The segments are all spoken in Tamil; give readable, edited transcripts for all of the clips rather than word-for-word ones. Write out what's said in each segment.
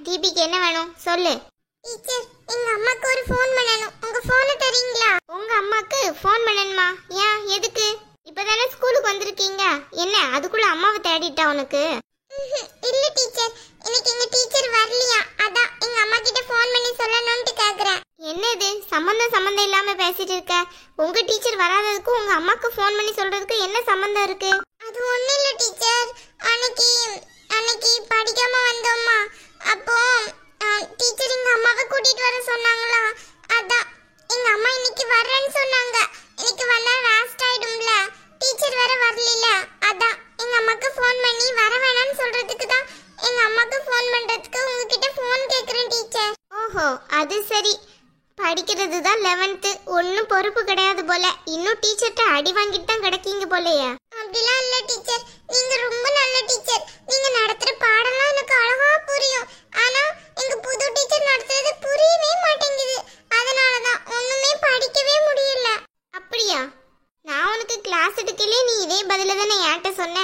தீபிக்கு என்ன வேணும் சொல்லு. டீச்சர், எங்க அம்மாக்கு ஒரு ஃபோன் பண்ணனும். உங்க போனை தரீங்களா? உங்க அம்மாக்கு ஃபோன் பண்ணணுமா? ஏன், எதுக்கு? இப்பதானே ஸ்கூலுக்கு வந்திருக்கீங்க, என்ன அதுக்குள்ள அம்மாவை தேடிட்டா உனக்கு? இல்ல டீச்சர், இன்னைக்கு எங்க டீச்சர் வரலையா, அதான் எங்க அம்மா கிட்ட ஃபோன் பண்ணி சொல்லணும்னு கேக்குறேன். என்ன இது சம்பந்தம் இல்லாம பேசிட்டு இருக்க? உங்க டீச்சர் வராததுக்கும் உங்க அம்மாக்கு ஃபோன் பண்ணி சொல்றதுக்கு என்ன சம்பந்தம் இருக்கு? அது ஒண்ணு இல்ல டீச்சர், அன்னைக்கு படிக்காம வந்தோம்மா, அப்போ டீச்சர் எங்க அம்மாவை கூட்டிட்டு வர சொன்னாங்களா, அதான் எங்க அம்மா இன்னைக்கு வரேன்னு சொன்னாங்க. இன்னைக்கு வந்தா வேஸ்ட் ஆயிடும்ல, டீச்சர் வேற வரல, அதான் எங்க அம்மாக்கு ஃபோன் பண்ணி வர வேணாம்னு சொல்றதுக்கு தான் எங்க அம்மாக்கு ஃபோன் பண்றதுக்கு உங்ககிட்ட ஃபோன் கேக்குறேன் டீச்சர். ஓஹோ, அது சரி. படிக்கிறது தான் 11th, ஒன்னும் பொறுப்பு கிடையாது போல. இன்னும் டீச்சர்ட்ட அடி வாங்கிட்டு தான் கிடக்கீங்க போலயே. அப்படிலாம் இல்ல டீச்சர், நீங்க ரொம்ப நல்ல டீச்சர். நீங்க நடத்துற பாடம்லாம் எனக்கு அழகா புரியும். ஆனா எங்க புது டீச்சர் நடத்துறது புரியவே மாட்டேங்குது. அதனால தான் ஒண்ணுமே படிக்கவே முடியல. அப்படியா? நான் உனக்கு கிளாஸ் எடுக்கலே நீ இதே பதில தானே என்கிட்ட சொன்ன,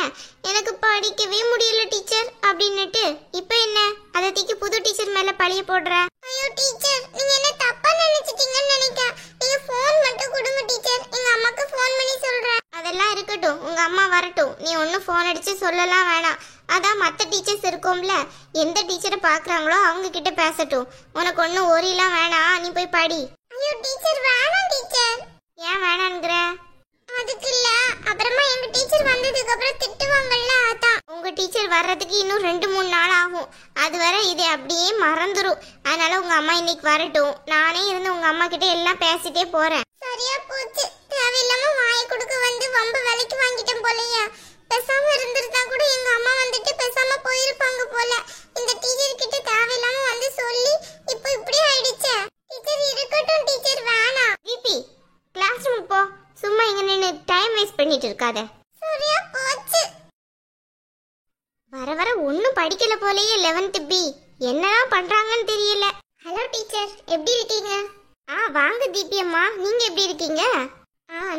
எனக்கு படிக்கவே முடியல டீச்சர் அப்படின்னுட்டு. இப்போ என்ன அதை தூக்கி புது டீச்சர் மேல பழிய போடுற? ஐயோ டீச்சர், நீங்க என்ன தப்பா நினைச்சிட்டீங்கன்னு நினைக்கிறேன். நீங்க ஃபோன் மட்டும் கொடுங்க டீச்சர், எங்க அம்மாக்கு ஃபோன் பண்ணி சொல்றேன். அதெல்லாம் இருக்கட்டும், உங்க அம்மா வரட்டும். நீ ஒன்னும் ஃபோன் அடிச்சு சொல்லலாம் வேணாம். அதான் மற்ற டீச்சர்ஸ் இருக்கோம்ல, எந்த டீச்சரை பாக்குறாங்களோ அவங்க கிட்ட பேசட்டும். உனக்கு ஒன்னும் ஒரியெல்லாம் வேணாம், நீ போய் படி. ஐயோ டீச்சர், வேணாம் டீச்சர். ஏன் வேணான்ங்கிற? அதுக்கு இல்ல, அப்புறமா எங்க டீச்சர் வந்ததுக்கு அப்புறம் திட்டுவாங்கல்ல, அதான். உங்க டீச்சர் வர்றதுக்கு இன்னும் 2-3 நாள் ஆகும். அது வரை இதை அப்படியே மறந்துரும். அதனால உங்க அம்மா இன்னைக்கு வரட்டும். நானே இருந்து உங்க அம்மா கிட்ட எல்லாம் பேசிட்டே போறேன். சரியா போச்சு, தேவையில்லாம வாயை கொடுக்க வந்து வம்பு விலைக்கு வாங்கிட்டேன் போலயா. பேசாம இருந்திருந்தா கூட எங்க அம்மா வந்துட்டு பேசாம போயிருப்பாங்க போல. இந்த டீச்சர் கிட்ட தேவையில்லாம வந்து சொல்லி இப்போ இப்படி ஆயிடுச்சே. டீச்சர் இருக்கட்டும் டீச்சர், வேணாம். தீபி, கிளாஸ் ரூம் போ. சும்மா இங்க நின்னு டைம் வேஸ்ட் பண்ணிட்டு இருக்காத. சரியா போச்சு. வர வர ஒன்னும் படிக்கல போலயே 11th B. என்னதான் பண்றாங்கன்னு தெரியல. ஹலோ டீச்சர், எப்படி இருக்கீங்க? வாங்க தீபி அம்மா, நீங்க எப்படி இருக்கீங்க?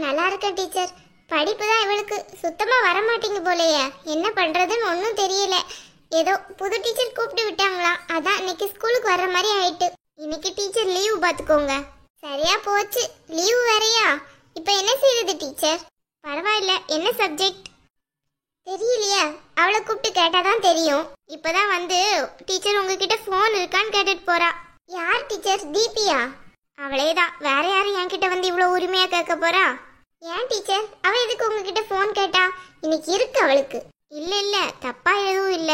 நல்லா இருக்கேன் டீச்சர். படிப்பு தான் இவளுக்கு சுத்தமா வர மாட்டேங்க போலயே. என்ன பண்றதுன்னு ஒன்னும் தெரியல. ஏதோ புது டீச்சர் கூப்பிட்டு விட்டாங்களா, அதான் இன்னைக்கு ஸ்கூலுக்கு வர்ற மாதிரி ஆயிட்டு. இன்னைக்கு டீச்சர் லீவு பாத்துக்கோங்க. சரியா போச்சு, லீவு வேறையா? இப்ப என்ன செய்யுது டீச்சர்? பரவாயில்ல. என்ன சப்ஜெக்ட் தெரியலையா? அவளை கூப்பிட்டு கேட்டாதான் தெரியும். இப்பதான் வந்து டீச்சர் உங்ககிட்ட போன் இருக்கான்னு கேட்டுட்டு போறா. யார் டீச்சர்? தீபியா? அவளேதான், வேற யாரும் என்கிட்ட வந்து இவ்வளவு உரிமையா கேட்க போறா? ஏன் டீச்சர், அவ எதுக்கு உங்ககிட்ட போன் கேட்டா? இன்னைக்கு இருக்கு அவளுக்கு. இல்ல தப்பா எதுவும் இல்ல.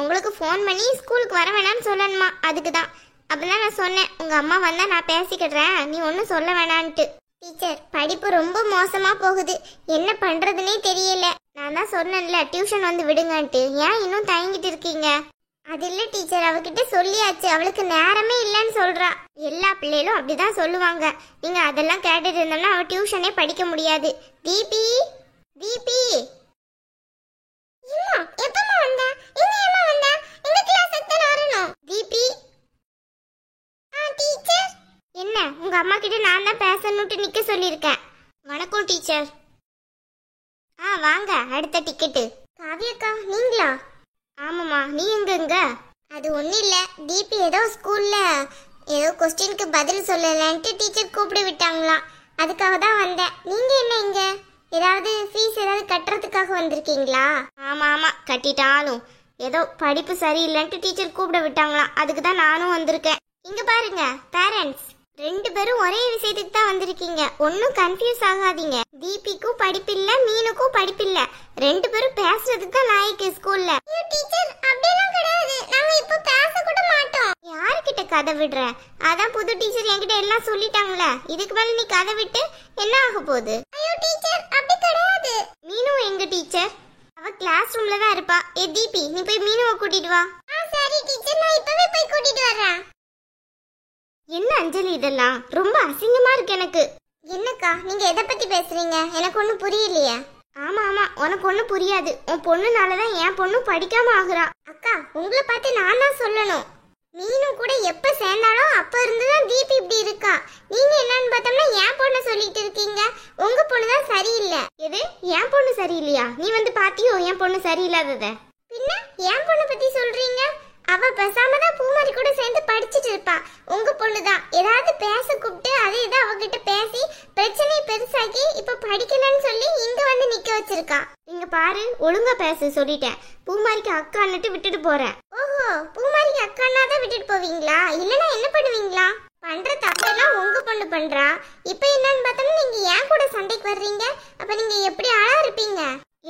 உங்களுக்கு ஃபோன் பண்ணி ஸ்கூலுக்கு வர வேணாம்னு சொல்லணுமா, அதுக்குதான். அப்பதான் நான் சொன்னேன், உங்க அம்மா வந்தா நான் பேசிக்கிடுறேன், நீ ஒன்னும் சொல்ல வேணான்ட்டு. டீச்சர், படிப்பு ரொம்ப மோசமா போகுது, என்ன பண்றதுன்னே தெரியல. நான் தான் சொன்னேன்ல டியூஷன் வந்து விடுங்கன்ட்டு. ஏன் இன்னும் தயங்கிட்டு இருக்கீங்க? அது இல்ல டீச்சர், அவகிட்ட சொல்லியாச்சு, அவளுக்கு நேரமே இல்லைன்னு சொல்றா. எல்லா பிள்ளைகளும் அப்படிதான் சொல்லுவாங்க. நீங்க அதெல்லாம் கேட்டுட்டு இருந்தோம்னா அவ டியூஷனே படிக்க முடியாது. தீபி, தீபி, எப்பமா வந்தா? எங்க ஏமா வந்தா? எங்க கிளாஸ் எத்தனை வரணும்? தீபி. டீச்சர். என்ன, உங்க அம்மா கிட்ட நான் தான் பேசணும்னு நிக்க சொல்லியிருக்கேன். வணக்கம் டீச்சர். வாங்க, அடுத்த டிக்கெட்டு. காவியக்கா, நீங்களா? ஆமாம்மா, நீ எங்க? அது ஒன்றும் இல்லை, தீபி ஏதோ ஸ்கூல்ல ஏதோ கொஸ்டினுக்கு பதில் சொல்லலான்ட்டு டீச்சர் கூப்பிட விட்டாங்களாம், அதுக்காக தான் வந்தேன். நீங்க என்ன இங்க? ஏதாவது ஃபீஸ் ஏதாவது கட்டுறதுக்காக வந்திருக்கீங்களா? ஆமா, கட்டிட்டாலும் ஏதோ படிப்பு சரியில்லைன்ட்டு டீச்சர் கூப்பிட விட்டாங்களாம், அதுக்கு தான் நானும் வந்திருக்கேன். இங்க பாருங்க பேரண்ட்ஸ், 2 பேரும் ஒரே விஷயத்துக்கு தான் வந்திருக்கீங்க. ஒன்னும் கன்ஃபியூஸ் ஆகாதீங்க. தீபிக்கும் படிப்பில்ல, மீனுக்கும் படிப்பில்ல. 2 பேரும் பேசுறதுக்கு தான் லாய்க்கு ஸ்கூல்ல. டீச்சர், அப்படியெல்லாம் கிடையாது, நாங்க இப்ப பேச கூட மாட்டோம். யாருக்கிட்ட கதை விடுற? அதான் புது டீச்சர் என்கிட்ட எல்லாம் சொல்லிட்டாங்களே, இதுக்கு மேல நீ கதை விட்டு என்ன ஆக போகுது? ஐயோ டீச்சர், அப்படி கிடையாது. மீனு எங்க டீச்சர்? அவ கிளாஸ் ரூம்ல தான் இருப்பா. தீபி, நீ போய் மீனுவை கூட்டிட்டு வா. சரி டீச்சர், நான் இப்பவே போய் கூட்டிட்டு வரேன். என்ன அஞ்சலி, இதெல்லாம் ரொம்ப அசிங்கமா இருக்கு எனக்கு. என்னக்கா, நீங்க எதை பத்தி பேசுறீங்க? எனக்கு ஒண்ணும் புரியலையே. ஆமா, உனக்கு ஒண்ணும் புரியாது. உன் பொண்ணுனாலதான் என் பொண்ணு படிக்காம ஆகுறா. அக்கா, உங்களை பார்த்து நான் தான் சொல்லணும். மீனும் கூட எப்ப சேர்ந்தாலும் அப்ப இருந்துதான் தீபி இப்படி இருக்கா. நீங்க என்னன்னு பார்த்தோம்னா என் பொண்ணை சொல்லிட்டு இருக்கீங்க. உங்க பொண்ணுதான் சரியில்லை. எது, என் பொண்ணு சரியில்லையா? நீ வந்து பாத்தியோ என் பொண்ணு சரியில்லாதத? பின்ன என் பொண்ணை பத்தி சொல்றீங்க? அவ பேசாம தான் பூமாரி கூட சேர்ந்து படிச்சிட்டு இருப்பா. உங்க பொண்ணுதான் ஏதாவது பேச கூப்பிட்டு அதை இதை அவகிட்ட பேசி பிரச்சனையை பெருசாக்கி இப்ப படிக்கலன்னு சொல்லி இங்க வந்து நிக்க வச்சிருக்கா. இங்க பாரு, ஒழுங்கா பேச சொல்லிட்டேன். பூமாரிக்கு அக்கான்னுட்டு விட்டுட்டு போறேன். ஓஹோ, பூமாரிக்கு அக்கான்னா தான் விட்டுட்டு போவீங்களா? இல்லனா என்ன பண்ணுவீங்களா? பண்ற தப்பெல்லாம் உங்க பொண்ணு பண்றா. இப்ப என்னன்னு பார்த்தோம்னா நீங்க ஏன் கூட சண்டைக்கு வர்றீங்க? அப்ப நீங்க எப்படி ஆளா இருப்பீங்க?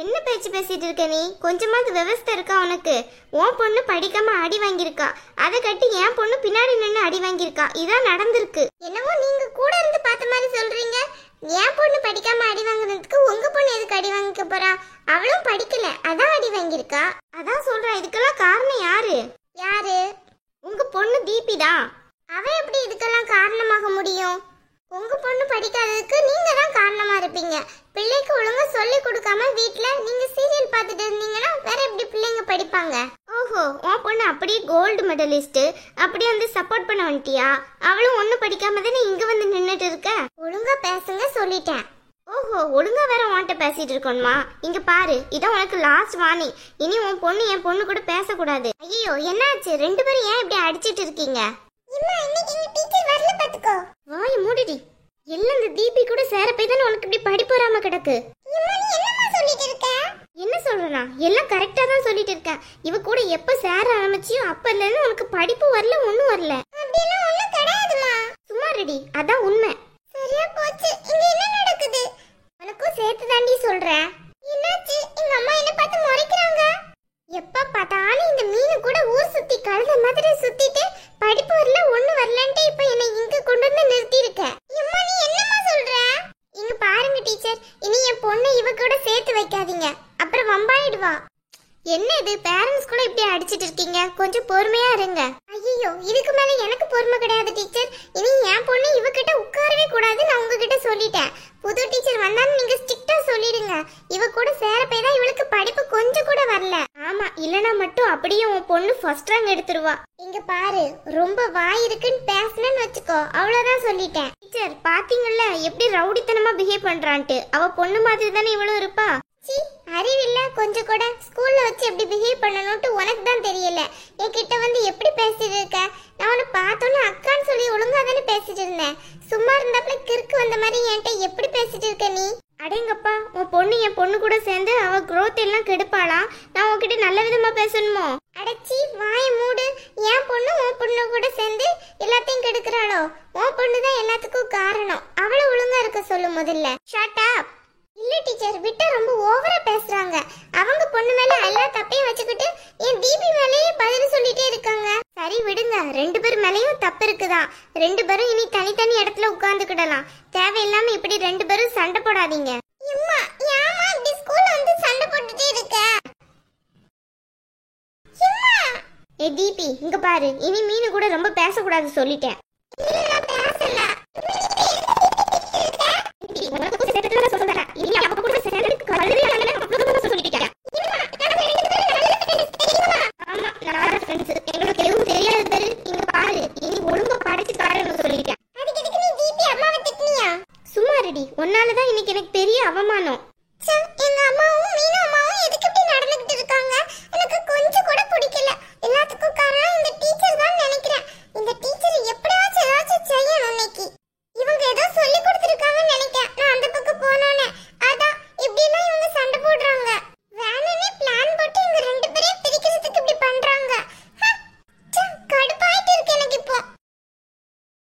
என்ன பேச்சு பேசிட்டு இருக்க நீ? கொஞ்சமாவது விவஸ்தை இருக்கா உனக்கு? உன் பொண்ணு படிக்காம அடி வாங்கியிருக்கா, அதை கட்டி என் பொண்ணு பின்னாடி நின்று அடி வாங்கியிருக்கா. இதான் நடந்திருக்கு. என்னவோ நீங்க கூட இருந்து பார்த்த மாதிரி சொல்றீங்க. என் பொண்ணு படிக்காம அடி வாங்குறதுக்கு உங்க பொண்ணு எதுக்கு அடி வாங்கிக்க போறா? அவளும் படிக்கல, அதான் அடி வாங்கியிருக்கா. அதான் சொல்றேன், இதுக்கெல்லாம் காரணம் யாரு? யாரு? உங்க பொண்ணு தீபி தான். அவ எப்படி இதுக்கெல்லாம் காரணமாக முடியும்? உங்க பொண்ணு படிக்காததுக்கு நீங்க தான் காரணமா இருப்பீங்க. பிள்ளைக்கு ஒழுங்கா சொல்லி கொடுக்காம வீட்ல நீங்க சீரியல் பார்த்துட்டு இருந்தீங்கன்னா வேற எப்படி பிள்ளைங்க படிப்பாங்க? ஓஹோ, உன் பொண்ணு அப்படியே கோல்டு மெடலிஸ்ட், அப்படியே வந்து சப்போர்ட் பண்ண வந்துட்டியா? அவளும் ஒன்னும் படிக்காம தானே இங்க வந்து நின்னுட்டு இருக்க. ஒழுங்கா பேசுங்க சொல்லிட்டேன். ஓஹோ, ஒழுங்கா வேற உன்கிட்ட பேசிட்டு இருக்கணுமா? இங்க பாரு, இதான் உனக்கு லாஸ்ட் வார்னிங். இனி உன் பொண்ணு என் பொண்ணு கூட பேசக்கூடாது. ஐயோ, என்னாச்சு? ரெண்டு பேரும் ஏன் இப்படி அடிச்சிட்டு இருக்கீங்க? வாய் மூடிடி. எல்லாம் இந்த தீபி கூட சேர போய் தானே உனக்கு இப்படி படிப்பு வராம கிடக்கு. என்ன சொல்றனா? எல்லாம் கரெக்டா தான் சொல்லிட்டு இருக்கேன். இவ கூட எப்ப சேர ஆரம்பிச்சியோ அப்பல இருந்து உனக்கு படிப்பு வரல, ஒண்ணும் வரல. சும்மா ரெடி, அதான் உண்மை. சரியா போச்சு. இங்க என்ன நடக்குது? உனக்கும் சேர்த்து தாண்டி சொல்றேன். என்னாச்சு? எங்க அம்மா என்ன பார்த்து முறைக்கிறாங்க. எப்ப பார்த்தாலும் இந்த மீனு கூட ஊர் சுத்தி கழுத மாதிரி சுத்திட்டு படிப்பு வரல, ஒண்ணு வரலன்ட்டு இப்ப என்ன இங்க கொண்டு வந்து நிறுத்தி இருக்க. அம்மா நீ என்னமா சொல்ற? இங்க பாருங்க டீச்சர், இனி என் பொண்ணை இவ கூட சேர்த்து வைக்காதீங்க, அப்புறம் வம்பாயிடுவா. என்ன இது, பேரண்ட்ஸ் கூட இப்படி அடிச்சிட்டு இருக்கீங்க? கொஞ்சம் பொறுமையா இருங்க. ஐயோ, இதுக்கு மேல எனக்கு பொறுமை கிடையாது டீச்சர். இனி என் பொண்ணு இவகிட்ட உட்காரவே கூடாது, நான் உங்ககிட்ட சொல்லிட்டேன். புது டீச்சர் வந்தாலும் நீங்க ஸ்ட்ரிக்ட்டா சொல்லிடுங்க. இவ கூட சேர போய் தான் இவளுக்கு படிப்பு கொஞ்சம் கூட வரல. ஆமா, இல்லனா மட்டும் அப்படியே உன் பொண்ணு ஃபர்ஸ்ட் ரேங்க் எடுத்துருவா. இங்க பாரு, ரொம்ப வாய் இருக்குன்னு பேசணும்னு வச்சுக்கோ, அவ்வளவுதான் சொல்லிட்டேன். டீச்சர் பாத்தீங்கல்ல எப்படி ரவுடித்தனமா பிஹேவ் பண்றான்ட்டு. அவ பொண்ணு மாதிரி தானே இவளும் இருப்பா. சி, அறிவில்ல கொஞ்சம் கூட. ஸ்கூல்ல வச்சு எப்படி பிஹேவ் பண்ணணும்ட்டு உனக்கு தான் தெரியல. என்கிட்ட வந்து எப்படி பேசிட்டு இருக்க? நான் உன்னை பார்த்தோன்னு அக்கான்னு சொல்லி ஒழுங்கா தானே பேசிட்டு இருந்தேன். சும்மா இருந்தாப்புல கிறுக்கு வந்த மாதிரி என்கிட்ட எப்படி பேசிட்டு இருக்க நீ? அடேங்கப்பா, உன் பொண்ணு என் பொண்ணு கூட சேர்ந்து அவ growth எல்லாம் கெடுப்பாளா? நான் உன்கிட்ட நல்ல விதமா பேசணுமோ? அடச்சி, வாய மூடு. என் பொண்ணு உன் பொண்ணு கூட சேர்ந்து எல்லாத்தையும் கெடுக்கிறாளோ? உன் பொண்ணு தான் எல்லாத்துக்கும் காரணம். அவளை ஒழுங்கா இருக்க சொல்லு முதல்ல. Shut up. இல்ல டீச்சர், விட்டா ரொம்ப ஓவரா பேசுறாங்க. அவங்க பொண்ணு மேல எல்லா தப்பையும் வச்சுக்கிட்டு என் தீபி மேலேயே பதில் சொல்லிட்டே இருக்காங்க. சரி விடுங்க, ரெண்டு பேர் மேலேயும் தப்பு இருக்குதான். ரெண்டு பேரும் இனி தனித்தனி இடத்துல உட்கார்ந்துக்கிடலாம். தேவையில்லாம இப்படி ரெண்டு பேரும் சண்டை போடாதீங்க. அம்மா, ஏமா இப்படி ஸ்கூல்ல வந்து சண்டை போட்டுட்டே இருக்க? அம்மா, ஏ தீபி, இங்க பாரு, இனி மீனு கூட ரொம்ப பேசக்கூடாது சொல்லிட்டேன். இல்ல, நான் பேசல. உனக்கு சேர்த்து சொல்றேன். இனி அப்ப கூட சேர்த்து கல்வி சொல்லிட்டேன். ஆமா, நான் ஃப்ரெண்ட்ஸ்.